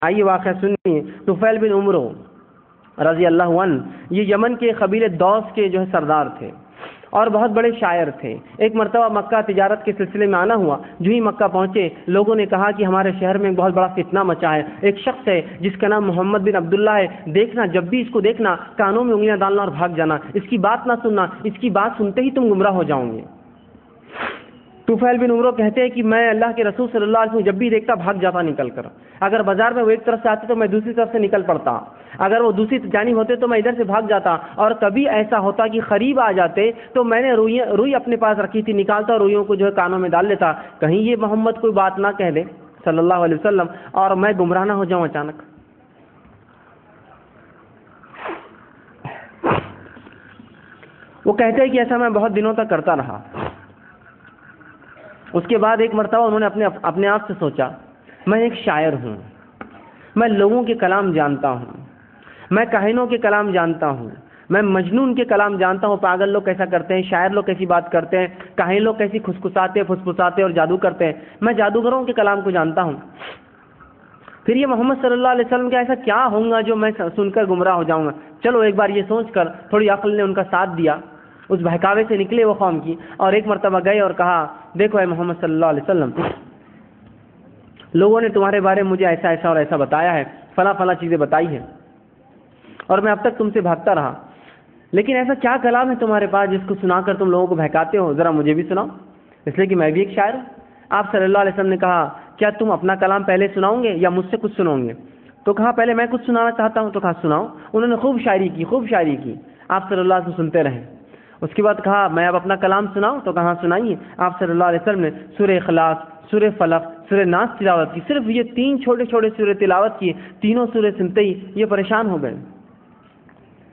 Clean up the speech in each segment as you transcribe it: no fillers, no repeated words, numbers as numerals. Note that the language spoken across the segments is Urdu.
آئیے واقعہ سنیے. طفیل بن عمرو رضی اللہ عنہ یہ یمن کے قبیلے دوس کے جو ہے سردار تھے اور بہت بڑے شاعر تھے. ایک مرتبہ مکہ تجارت کے سلسلے میں آنا ہوا. جو ہی مکہ پہنچے لوگوں نے کہا کہ ہمارے شہر میں بہت بڑا فتنہ مچا ہے. ایک شخص ہے جس کا نام محمد بن عبداللہ ہے. دیکھنا جب بھی اس کو دیکھنا کانوں میں انگلیاں ڈالنا اور بھاگ جانا. اس کی بات نہ سننا, اس کی بات سنتے ہی تم گمراہ ہو جاؤ گے. طفیل بن عمرو کہتے ہیں کہ میں اللہ کے رسول صلی اللہ علیہ وسلم جب بھی دیکھتا بھاگ جاتا نکل کر. اگر بازار میں وہ ایک طرف سے آتے تو میں دوسری طرف سے نکل پڑتا. اگر وہ دوسری جانب ہوتے تو میں ادھر سے بھاگ جاتا. اور کبھی ایسا ہوتا کہ قریب آ جاتے تو میں نے روئی اپنے پاس رکھی تھی نکالتا اور روئیوں کو جو ہے کانوں میں ڈال لیتا, کہیں یہ محمد کوئی بات نہ کہہ دے صلی اللہ علیہ وسلم اور میں گمراہ نہ ہو جاؤں اچانک. وہ کہتے ہیں کہ ایسا میں بہت دنوں تک کرتا رہا. اس کے بعد ایک مرتبہ انہوں نے اپنے آپ سے سوچا, میں ایک شاعر ہوں, میں لوگوں کے کلام جانتا ہوں, میں کاہنوں کے کلام جانتا ہوں, میں مجنون کے کلام جانتا ہوں, پاگل لوگ کیسا کرتے ہیں, شاعر لوگ کیسی بات کرتے ہیں, کاہن لوگ کیسی کھسکھساتے پھسپھساتے اور جادو کرتے ہیں, میں جادوگروں کے کلام کو جانتا ہوں. پھر یہ محمد صلی اللہ علیہ وسلم کا ایسا کیا ہوں گا جو میں سن کر گمراہ ہو جاؤں گا. چلو ایک بار یہ سوچ کر تھوڑی عقل نے ان کا ساتھ دیا, اس بہکاوے سے نکلے وہ قوم کی اور ایک مرتبہ گئے اور کہا, دیکھو اے محمد صلی اللہ علیہ وسلم, لوگوں نے تمہارے بارے میں مجھے ایسا ایسا اور ایسا بتایا ہے, فلاں فلاں چیزیں بتائی ہیں اور میں اب تک تم سے بھاگتا رہا, لیکن ایسا کیا کلام ہے تمہارے پاس جس کو سنا کر تم لوگوں کو بہکاتے ہو, ذرا مجھے بھی سناؤ, اس لیے کہ میں بھی ایک شاعر ہوں. آپ صلی اللہ علیہ وسلم نے کہا, کیا تم اپنا کلام پہلے سناؤ گے یا مجھ سے کچھ سناؤ گے؟ تو کہا پہلے میں کچھ سنانا چاہتا ہوں. تو کہا سناؤ. انہوں نے خوب شاعری کی. آپ صلی اللہ علیہ وسلم سنتے رہے. اس کے بعد کہا میں اب اپنا کلام سناؤں؟ تو کہاں سنائیے. آپ صلی اللہ علیہ وسلم نے سورہ اخلاص, سورہ فلق, سورہ ناس تلاوت کی. صرف یہ 3 چھوٹے چھوٹے سورے تلاوت کیے. تینوں سورے سنتے ہی یہ پریشان ہو گئے,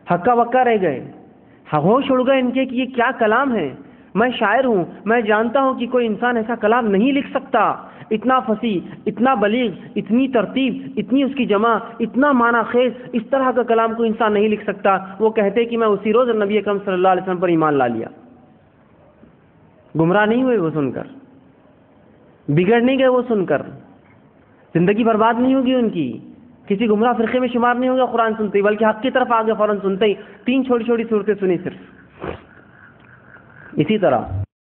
ہکا بکا رہ گئے, ہوش اڑ گئے ان کے کہ یہ کیا کلام ہے. میں شاعر ہوں, میں جانتا ہوں کہ کوئی انسان ایسا کلام نہیں لکھ سکتا, اتنا فصیح, اتنا بلیغ, اتنی ترتیب, اتنی اس کی جمع, اتنا معنی خیز, اس طرح کا کلام کوئی انسان نہیں لکھ سکتا. وہ کہتے کہ میں اسی روز نبی اکرم صلی اللہ علیہ وسلم پر ایمان لا لیا. گمراہ نہیں ہوئے وہ سن کر, بگڑ نہیں گئے وہ سن کر, زندگی برباد نہیں ہوگی ان کی, کسی گمراہ فرقے میں شمار نہیں ہوگا قرآن سنتے ہی, بلکہ حق کی طرف آگے فوراً سنتے ہی 3 چھوٹی چھوٹی صورتیں سنی صرف. اسی طرح